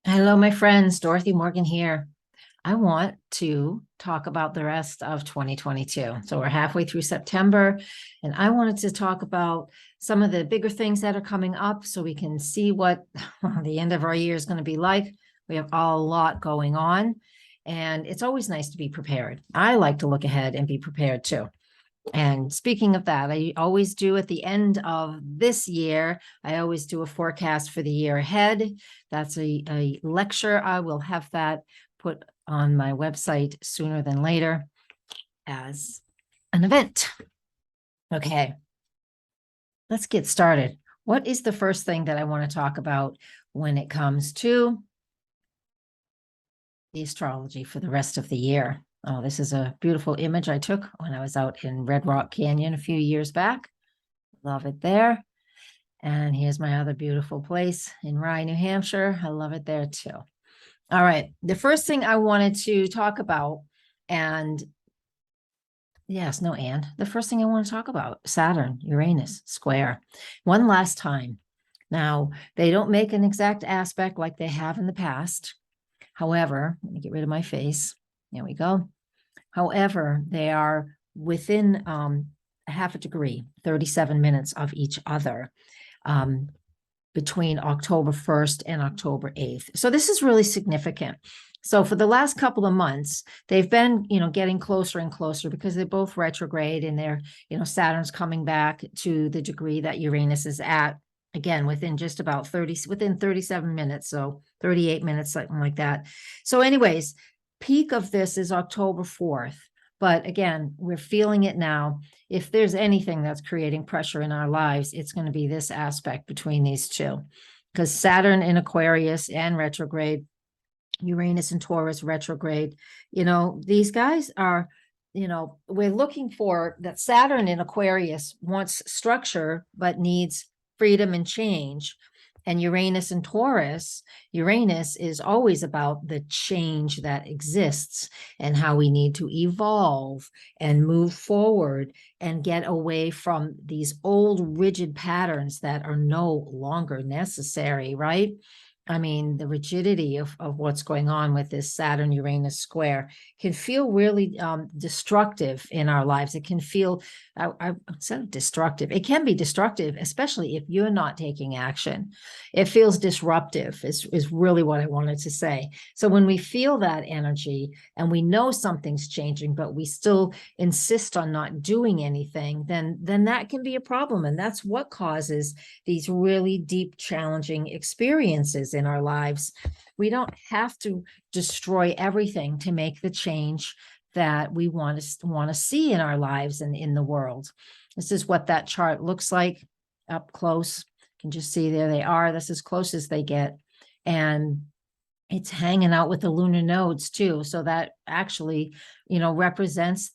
Hello, my friends. Dorothy Morgan here. I want to talk about the rest of 2022. So we're halfway through September, and I wanted to talk about some of the bigger things that are coming up so we can see what the end of our year is going to be like. We have a lot going on, and it's always nice to be prepared. I like to look ahead and be prepared too. And speaking of that, I always do at the end of this year, I always do a forecast for the year ahead. That's a lecture. I will have that put on my website sooner than later as an event. Okay, let's get started. What is the first thing that I want to talk about when it comes to the astrology for the rest of the year? Oh, this is a beautiful image I took when I was out in Red Rock Canyon a few years back. Love it there. And here's my other beautiful place in Rye, New Hampshire. I love it there too. All right. The first thing I wanted to talk about, and yes, no, and the first thing I want to talk about, Saturn, Uranus square, one last time. Now, they don't make an exact aspect like they have in the past. However, let me get rid of my face. There we go. However, they are within a half a degree, 37 minutes of each other. Between October 1st and October 8th. So this is really significant. So for the last couple of months, they've been, getting closer and closer because they're both retrograde and they're, Saturn's coming back to the degree that Uranus is at, again, within just about 37 minutes. So 38 minutes, something like that. So anyways, peak of this is October 4th. But again, we're feeling it now. If there's anything that's creating pressure in our lives, it's going to be this aspect between these two. Because Saturn in Aquarius and retrograde, Uranus and Taurus retrograde, these guys are, we're looking for that. Saturn in Aquarius wants structure, but needs freedom and change. And Uranus and Taurus, Uranus is always about the change that exists and how we need to evolve and move forward and get away from these old rigid patterns that are no longer necessary, right? I mean, the rigidity of what's going on with this Saturn Uranus square can feel really destructive in our lives. It can feel, I said destructive. It can be destructive, especially if you're not taking action. It feels disruptive, is really what I wanted to say. So when we feel that energy and we know something's changing, but we still insist on not doing anything, then that can be a problem. And that's what causes these really deep, challenging experiences in our lives. We don't have to destroy everything to make the change that we want to see in our lives and in the world. This is what that chart looks like up close. You can just see there they are. That's as close as they get. And it's hanging out with the lunar nodes too. So that actually, represents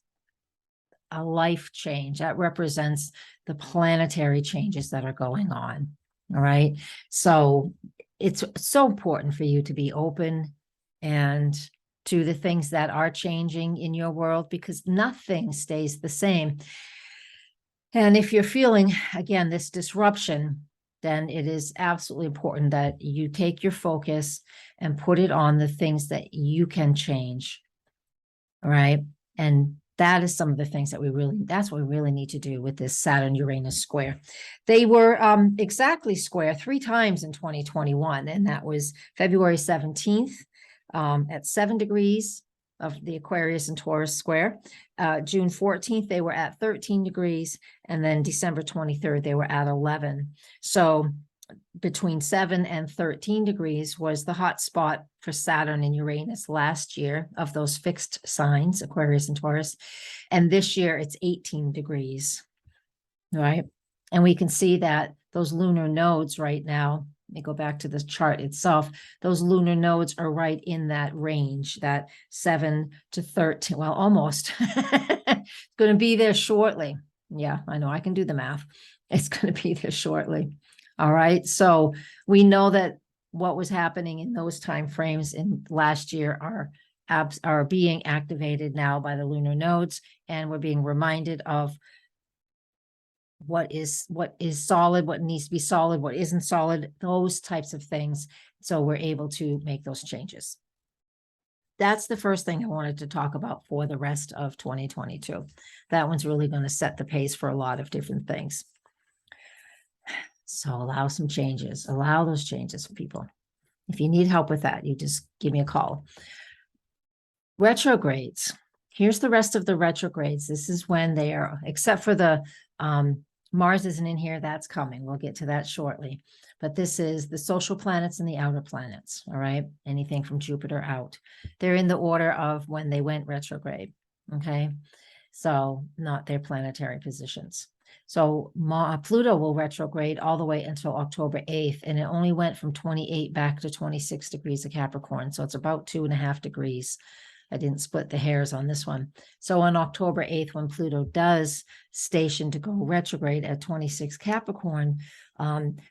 a life change. That represents the planetary changes that are going on. All right. So it's so important for you to be open and to the things that are changing in your world, because nothing stays the same. And if you're feeling, again, this disruption, then it is absolutely important that you take your focus and put it on the things that you can change. All right. And that is some of the things that that's what we really need to do with this Saturn Uranus square. They were exactly square 3 times in 2021, and that was February 17th at 7 degrees of the Aquarius and Taurus square. June 14th, they were at 13 degrees, and then December 23rd, they were at 11. So between 7 and 13 degrees was the hot spot for Saturn and Uranus last year of those fixed signs, Aquarius and Taurus. And this year it's 18 degrees, right? And we can see that those lunar nodes right now, let me go back to the chart itself, those lunar nodes are right in that range, that 7 to 13, well, almost. It's going to be there shortly. Yeah, I know I can do the math. It's going to be there shortly. All right. So we know that what was happening in those time frames in last year are being activated now by the lunar nodes, and we're being reminded of what is solid, what needs to be solid, what isn't solid, those types of things. So we're able to make those changes. That's the first thing I wanted to talk about for the rest of 2022. That one's really going to set the pace for a lot of different things. So allow some changes, allow those changes for people. If you need help with that, you just give me a call. Retrogrades. Here's the rest of the retrogrades. This is when they are, except for the Mars isn't in here, that's coming. We'll get to that shortly. But this is the social planets and the outer planets, all right? Anything from Jupiter out. They're in the order of when they went retrograde, okay? So not their planetary positions. So Pluto will retrograde all the way until October 8th, and it only went from 28 back to 26 degrees of Capricorn. So it's about 2.5 degrees. I didn't split the hairs on this one. So on October 8th, when Pluto does station to go retrograde at 26 Capricorn,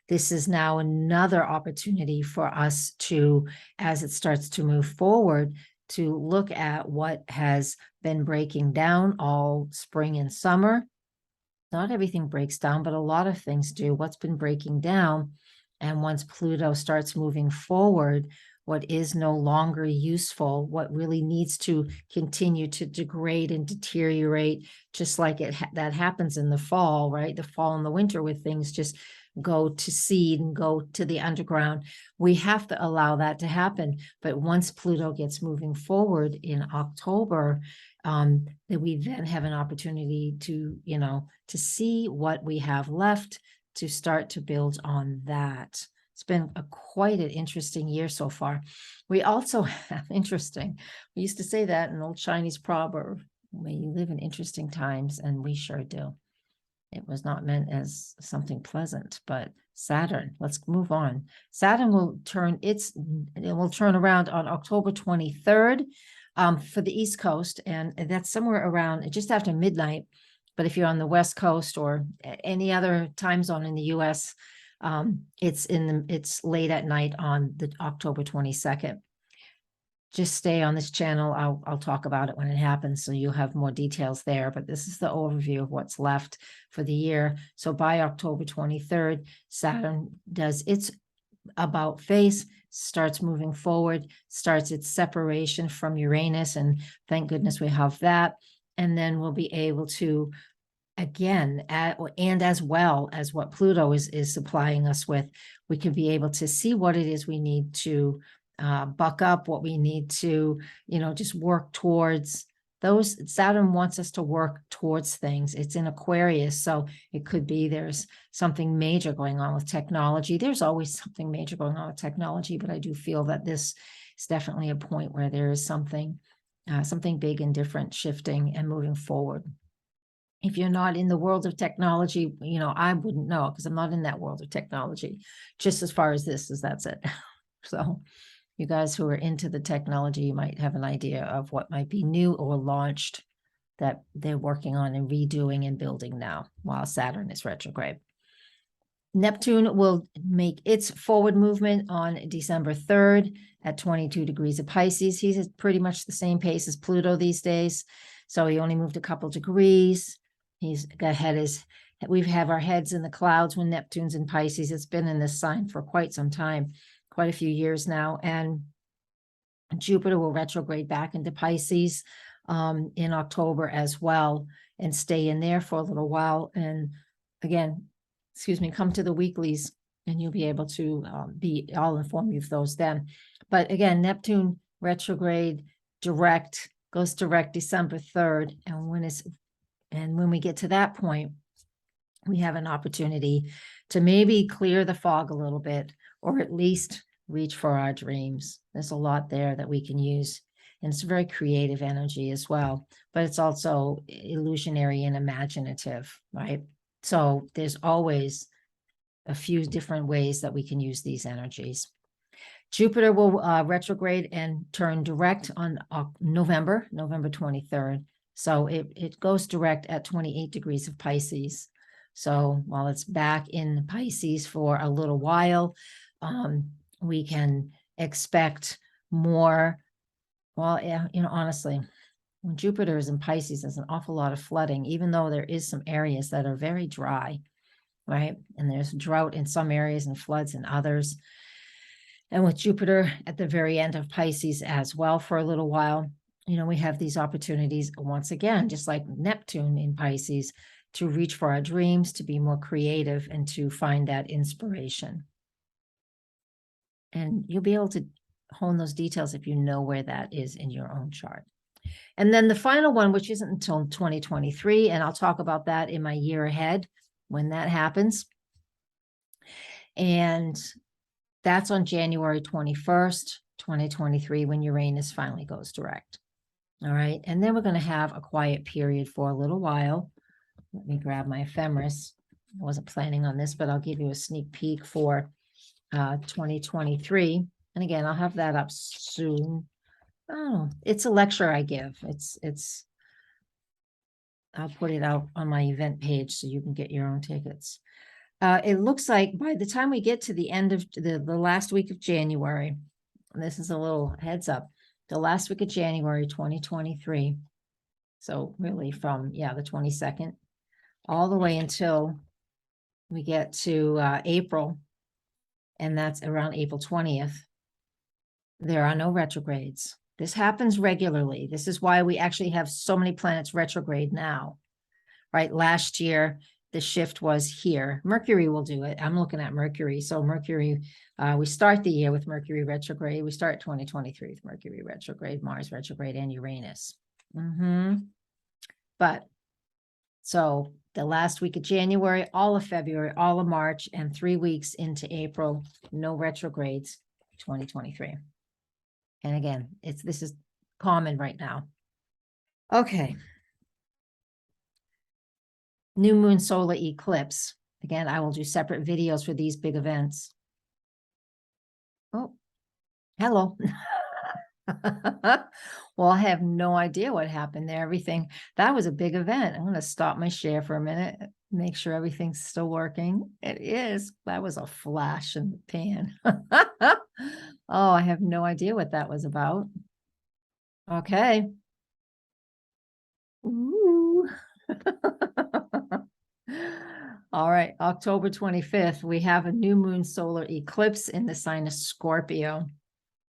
this is now another opportunity for us to, as it starts to move forward, to look at what has been breaking down all spring and summer. Not everything breaks down, but a lot of things do. What's been breaking down? And once Pluto starts moving forward, what is no longer useful, what really needs to continue to degrade and deteriorate, just like that happens in the fall, right? The fall and the winter, with things just go to seed and go to the underground. We have to allow that to happen. But once Pluto gets moving forward in October, that we then have an opportunity to, to see what we have left, to start to build on that. It's been quite an interesting year so far. We also have interesting. We used to say that in an old Chinese proverb, "May you live in interesting times," and we sure do. It was not meant as something pleasant, but Saturn, let's move on. Saturn will turn around on October 23rd for the East Coast, and that's somewhere around just after midnight. But if you're on the West Coast or any other time zone in the US, it's late at night on the October 22nd. Just stay on this channel. I'll talk about it when it happens, so you'll have more details there. But this is the overview of what's left for the year. So by October 23rd, Saturn does its about face, starts moving forward, starts its separation from Uranus, and thank goodness we have that. And then we'll be able to, again, and as well as what Pluto is supplying us with, we can be able to see what it is we need to buck up, what we need to, just work towards. Those Saturn wants us to work towards things. It's in Aquarius, so it could be there's something major going on with technology. There's always something major going on with technology, but I do feel that this is definitely a point where there is something big and different shifting and moving forward. If you're not in the world of technology, I wouldn't know, because I'm not in that world of technology, just as far as that's it. So you guys who are into the technology, you might have an idea of what might be new or launched that they're working on and redoing and building now while Saturn is retrograde. Neptune will make its forward movement on December 3rd at 22 degrees of Pisces. He's at pretty much the same pace as Pluto these days. So he only moved a couple degrees. We have our heads in the clouds when Neptune's in Pisces. It's been in this sign for quite some time, quite a few years now. And Jupiter will retrograde back into Pisces in October as well, and stay in there for a little while. And again, come to the weeklies and you'll be able to I'll inform you of those then. But again, Neptune retrograde goes direct December 3rd. And when we get to that point, we have an opportunity to maybe clear the fog a little bit, or at least reach for our dreams. There's a lot there that we can use. And it's very creative energy as well, but it's also illusionary and imaginative, right? So there's always a few different ways that we can use these energies. Jupiter will retrograde and turn direct on November 23rd. So it goes direct at 28 degrees of Pisces. So while it's back in Pisces for a little while, we can expect more. Well, yeah, honestly, When Jupiter is in Pisces, there's an awful lot of flooding, even though there is some areas that are very dry, right? And there's drought in some areas and floods in others. And with Jupiter at the very end of Pisces as well for a little while, we have these opportunities once again, just like Neptune in Pisces, to reach for our dreams, to be more creative, and to find that inspiration. And you'll be able to hone those details if you know where that is in your own chart. And then the final one, which isn't until 2023, and I'll talk about that in my year ahead when that happens. And that's on January 21st, 2023, when Uranus finally goes direct. All right. And then we're going to have a quiet period for a little while. Let me grab my ephemeris. I wasn't planning on this, but I'll give you a sneak peek for 2023. And again, I'll have that up soon. Oh, it's a lecture I give. I'll put it out on my event page so you can get your own tickets. It looks like by the time we get to the end of the last week of January, and this is a little heads up, the last week of January 2023. So really from, the 22nd, all the way until we get to April, and that's around April 20th, there are no retrogrades. This happens regularly. This is why we actually have so many planets retrograde now, right? Last year, the shift was here. Mercury will do it. I'm looking at Mercury. So Mercury, we start the year with Mercury retrograde. We start 2023 with Mercury retrograde, Mars retrograde, and Uranus. But so the last week of January, all of February, all of March, and 3 weeks into April, no retrogrades, 2023. And again, this is common right now. Okay. New moon solar eclipse. Again, I will do separate videos for these big events. Oh, hello. Well, I have no idea what happened there. That was a big event. I'm going to stop my share for a minute, make sure everything's still working. It is. That was a flash in the pan. Oh, I have no idea what that was about. Okay. Ooh. All right, October 25th, we have a new moon solar eclipse in the sign of Scorpio.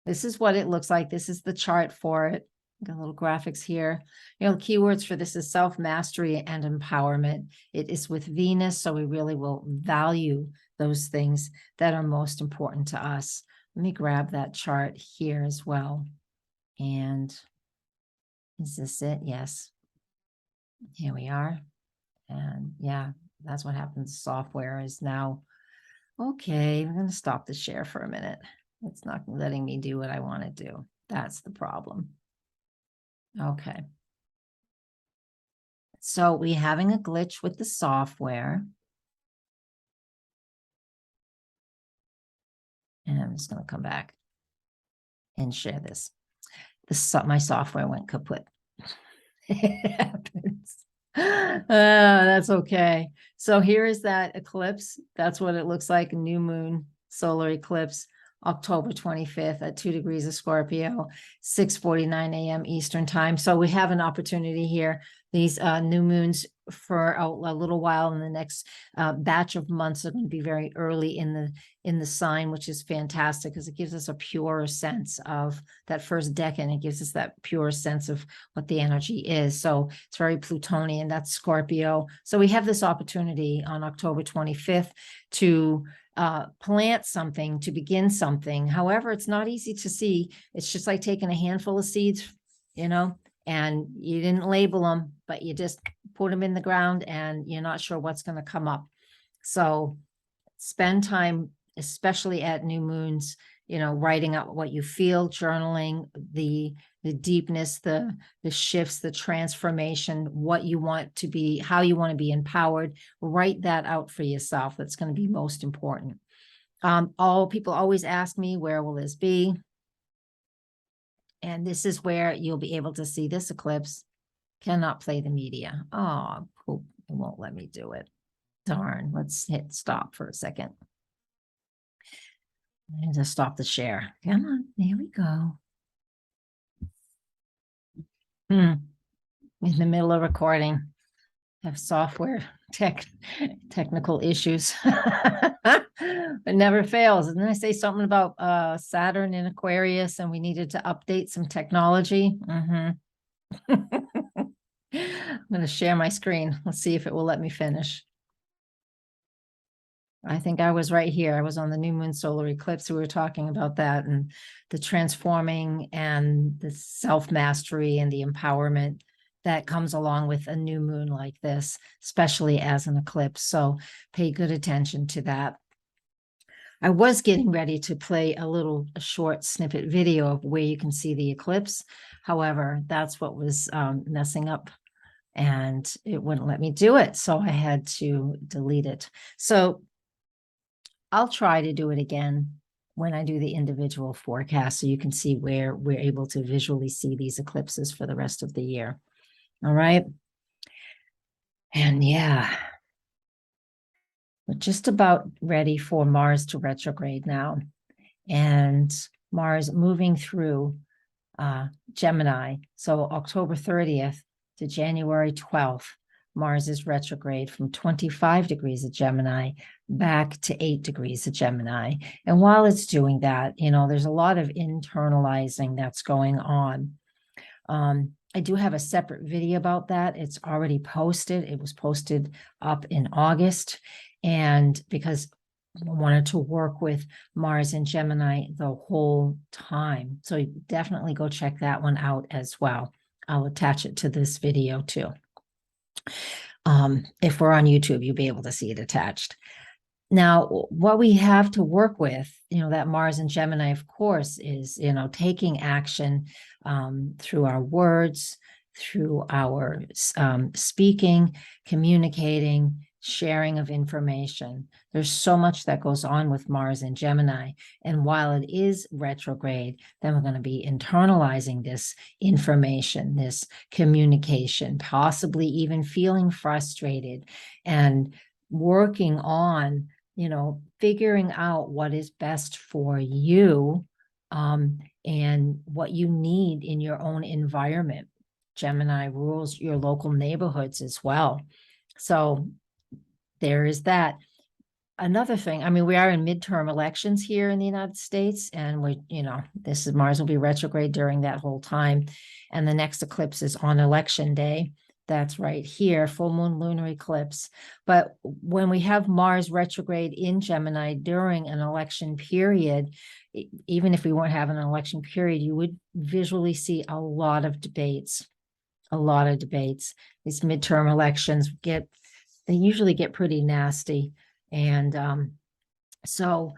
This is what it looks like. This is the chart for it. Got little graphics here. Keywords for this is self-mastery and empowerment. It is with Venus, so we really will value those things that are most important to us. Let me grab that chart here as well. And is this it? Yes. Here we are. And that's what happens. Software is now, okay, I'm going to stop the share for a minute. It's not letting me do what I want to do. That's the problem. Okay. So we're having a glitch with the software. And I'm just going to come back and share this. My software went kaput. It happens. That's okay. So here is that eclipse. That's what it looks like. New moon solar eclipse, October 25th at 2 degrees of Scorpio, 6:49 a.m. Eastern time. So we have an opportunity here. These new moons for a little while in the next batch of months are going to be very early in the sign, which is fantastic because it gives us a purer sense of that first decan. It gives us that pure sense of what the energy is. So it's very Plutonian. That's Scorpio. So we have this opportunity on October 25th to plant something, to begin something. However, it's not easy to see. It's just like taking a handful of seeds, and you didn't label them, but you just put them in the ground and you're not sure what's going to come up. So spend time, especially at new moons, writing out what you feel, journaling, the deepness, the shifts, the transformation, what you want to be, how you want to be empowered. Write that out for yourself. That's going to be most important. All people always ask me, where will this be? And this is where you'll be able to see this eclipse. Cannot play the media. Oh, poop. It won't let me do it. Darn. Let's hit stop for a second. And just stop the share. Come on. There we go. in the middle of recording. Have software technical issues. It never fails. Didn't I say something about Saturn in Aquarius and we needed to update some technology? I'm going to share my screen. Let's see if it will let me finish. I think I was right here. I was on the new moon solar eclipse. We were talking about that and the transforming and the self-mastery and the empowerment that comes along with a new moon like this, especially as an eclipse. So pay good attention to that. I was getting ready to play a short snippet video of where you can see the eclipse. However, that's what was messing up and it wouldn't let me do it. So I had to delete it. So I'll try to do it again when I do the individual forecast so you can see where we're able to visually see these eclipses for the rest of the year. All right. And yeah, we're just about ready for Mars to retrograde now. And Mars moving through Gemini. So October 30th to January 12th, Mars is retrograde from 25 degrees of Gemini back to 8 degrees of Gemini. And while it's doing that, there's a lot of internalizing that's going on. I do have a separate video about that. It's already posted. It was posted up in August. And because I wanted to work with Mars and Gemini the whole time. So definitely go check that one out as well. I'll attach it to this video too. If we're on YouTube, you'll be able to see it attached. Now, what we have to work with, that Mars and Gemini, of course, is, taking action through our words, through our speaking, communicating, sharing of information. There's so much that goes on with Mars and Gemini. And while it is retrograde, then we're going to be internalizing this information, this communication, possibly even feeling frustrated and working on, figuring out what is best for you and what you need in your own environment. Gemini rules your local neighborhoods as well. So there is that. Another thing, we are in midterm elections here in the United States, and Mars will be retrograde during that whole time. And the next eclipse is on election day. That's right here, full moon lunar eclipse. But when we have Mars retrograde in Gemini during an election period, even if we weren't having an election period, you would visually see a lot of debates. These midterm elections they usually get pretty nasty. And so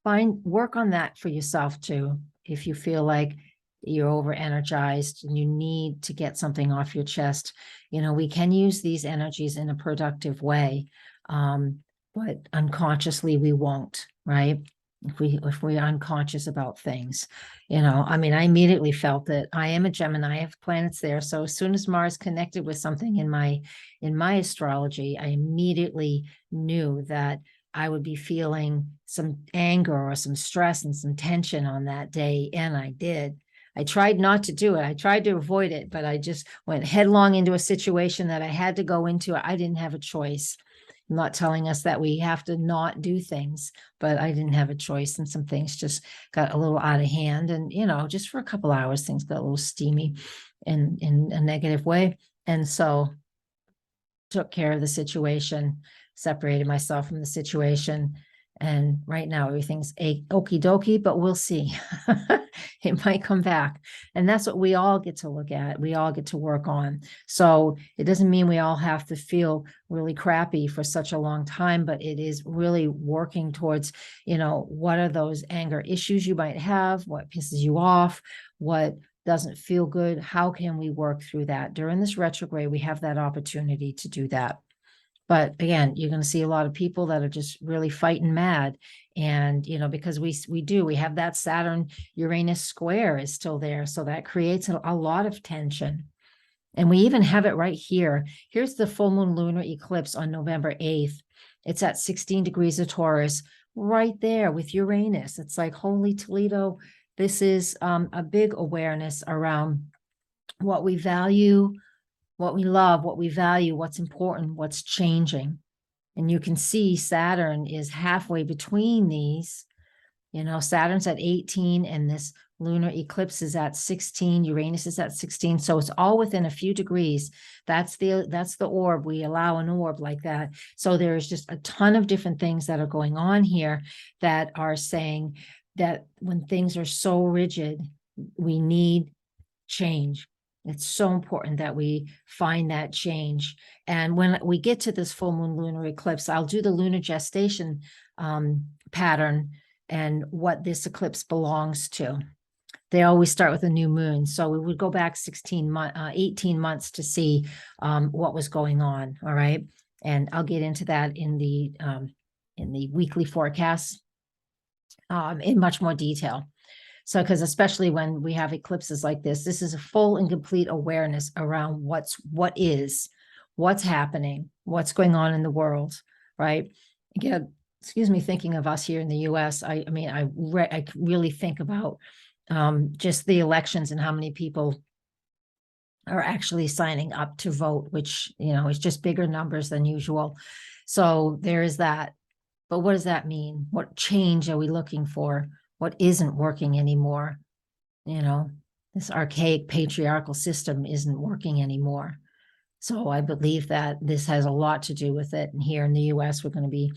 work on that for yourself too. If you feel like you're over energized and you need to get something off your chest, we can use these energies in a productive way. But unconsciously we won't, right? If we're unconscious about things, I immediately felt that I am a Gemini, I have planets there. So as soon as Mars connected with something in my astrology, I immediately knew that I would be feeling some anger or some stress and some tension on that day. And I did. I tried not to do it. I tried to avoid it, but I just went headlong into a situation that I had to go into. I didn't have a choice. I'm not telling us that we have to not do things, but I didn't have a choice. And some things just got a little out of hand. And, just for a couple hours, things got a little steamy in a negative way. And so took care of the situation, separated myself from the situation. And right now everything's okie dokie, but we'll see. It might come back. And that's what we all get to look at. We all get to work on. So it doesn't mean we all have to feel really crappy for such a long time, but it is really working towards, what are those anger issues you might have? What pisses you off? What doesn't feel good? How can we work through that? During this retrograde, we have that opportunity to do that. But again, you're going to see a lot of people that are just really fighting mad. And, because we have that Saturn Uranus square is still there. So that creates a lot of tension. And we even have it right here. Here's the full moon lunar eclipse on November 8th. It's at 16 degrees of Taurus right there with Uranus. It's like, holy Toledo. This is a big awareness around what we value, what we love, what we value, what's important, what's changing. And you can see Saturn is halfway between these. Saturn's at 18 and this lunar eclipse is at 16. Uranus is at 16. So it's all within a few degrees. That's the orb. We allow an orb like that. So there's just a ton of different things that are going on here that are saying that when things are so rigid, we need change. It's so important that we find that change. And when we get to this full moon lunar eclipse, I'll do the lunar gestation pattern and what this eclipse belongs to. They always start with a new moon. So we would go back 18 months to see what was going on. All right. And I'll get into that in the weekly forecast in much more detail. So, because especially when we have eclipses like this is a full and complete awareness around what's happening, what's going on in the world, right? Again, excuse me, thinking of us here in the US, I really think about just the elections and how many people are actually signing up to vote, which, is just bigger numbers than usual. So there is that. But what does that mean? What change are we looking for? What isn't working anymore? This archaic patriarchal system isn't working anymore. So I believe that this has a lot to do with it. And here in the US, we're going to be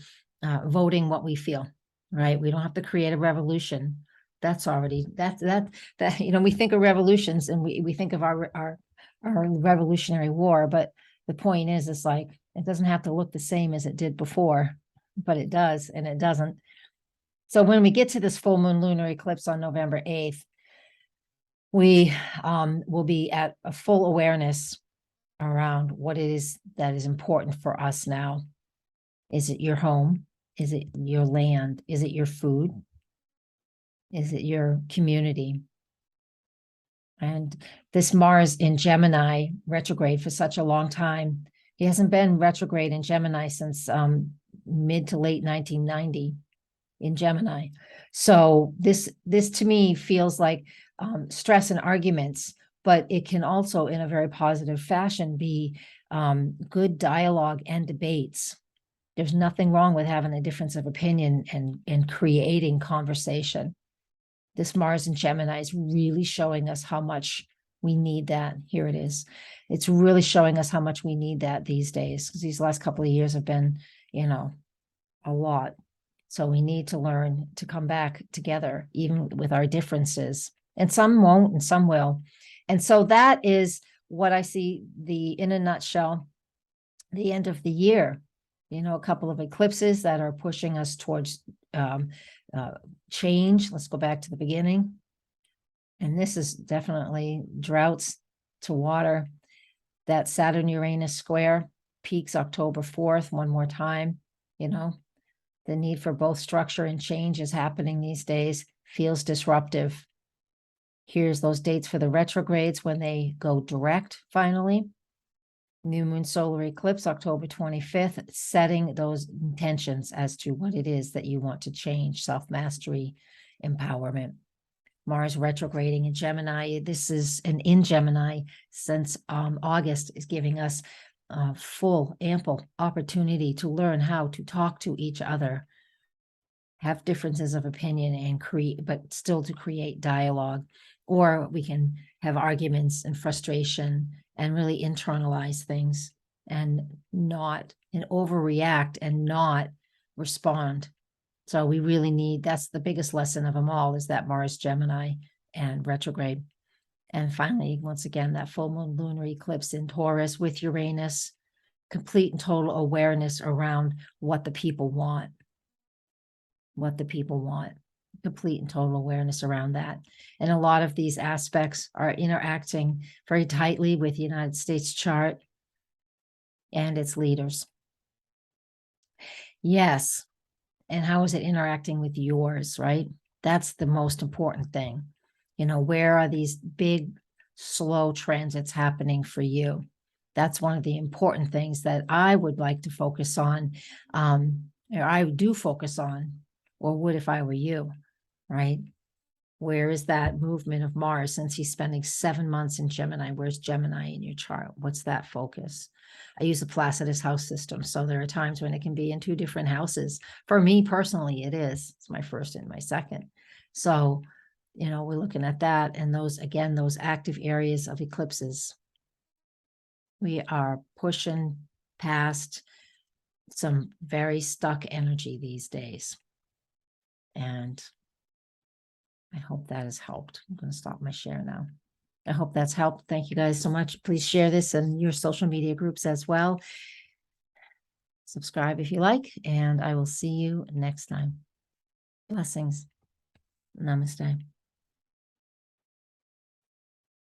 voting what we feel, right? We don't have to create a revolution. That's already, we think of revolutions and we think of our Revolutionary War, but the point is, it's like, it doesn't have to look the same as it did before, but it does, and it doesn't. So when we get to this full moon lunar eclipse on November 8th, we will be at a full awareness around what it is that is important for us now. Is it your home? Is it your land? Is it your food? Is it your community? And this Mars in Gemini retrograde for such a long time. He hasn't been retrograde in Gemini since mid to late 1990 in Gemini. So this to me feels like stress and arguments, but it can also, in a very positive fashion, be good dialogue and debates. There's nothing wrong with having a difference of opinion and creating conversation. This Mars in Gemini is really showing us how much we need that. Here it is. It's really showing us how much we need that these days, because these last couple of years have been, a lot. So we need to learn to come back together, even with our differences. And some won't and some will. And so that is what I see in a nutshell, the end of the year. A couple of eclipses that are pushing us towards change. Let's go back to the beginning. And this is definitely droughts to water. That Saturn-Uranus square peaks October 4th, one more time. The need for both structure and change is happening these days, feels disruptive. Here's those dates for the retrogrades when they go direct finally. New moon solar eclipse, October 25th, setting those intentions as to what it is that you want to change, self-mastery, empowerment. Mars retrograding in Gemini. This is in Gemini since August is giving us full, ample opportunity to learn how to talk to each other, have differences of opinion and create, but still to create dialogue. Or we can have arguments and frustration and really internalize things and overreact and not respond. So we really need, that's the biggest lesson of them all, is that Mars, Gemini, and retrograde. And finally, once again, that full moon lunar eclipse in Taurus with Uranus, complete and total awareness around what the people want. Complete and total awareness around that. And a lot of these aspects are interacting very tightly with the United States chart and its leaders. Yes. And how is it interacting with yours, right? That's the most important thing. Where are these big, slow transits happening for you? That's one of the important things that I would like to focus on, or I do focus on, or would if I were you, right? Where is that movement of Mars since he's spending 7 months in Gemini? Where's Gemini in your chart? What's that focus? I use a Placidus house system. So there are times when it can be in 2 different houses. For me personally, it is. It's my first and my second. So, you know, we're looking at that. And those, again, those active areas of eclipses. We are pushing past some very stuck energy these days. And I hope that has helped. I'm going to stop my share now. I hope that's helped. Thank you guys so much. Please share this in your social media groups as well. Subscribe if you like, and I will see you next time. Blessings. Namaste.